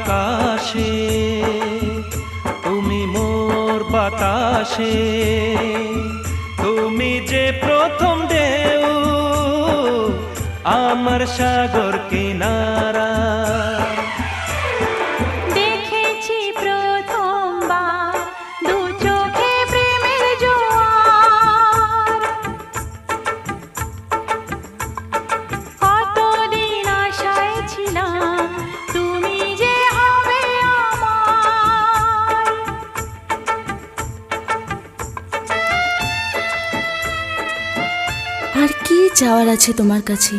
আকাশে, তুমি মোর বাতাসে, তুমি যে প্রথম ঢেউ আমার সাগর কিনারা। দেখেছি প্রথমবার দু চোখে প্রেমের জোয়ার, কতদিন আশায় ছিলাম তুমি যে হবে আমার। আর কি চাওয়ার আছে তোমার কাছে?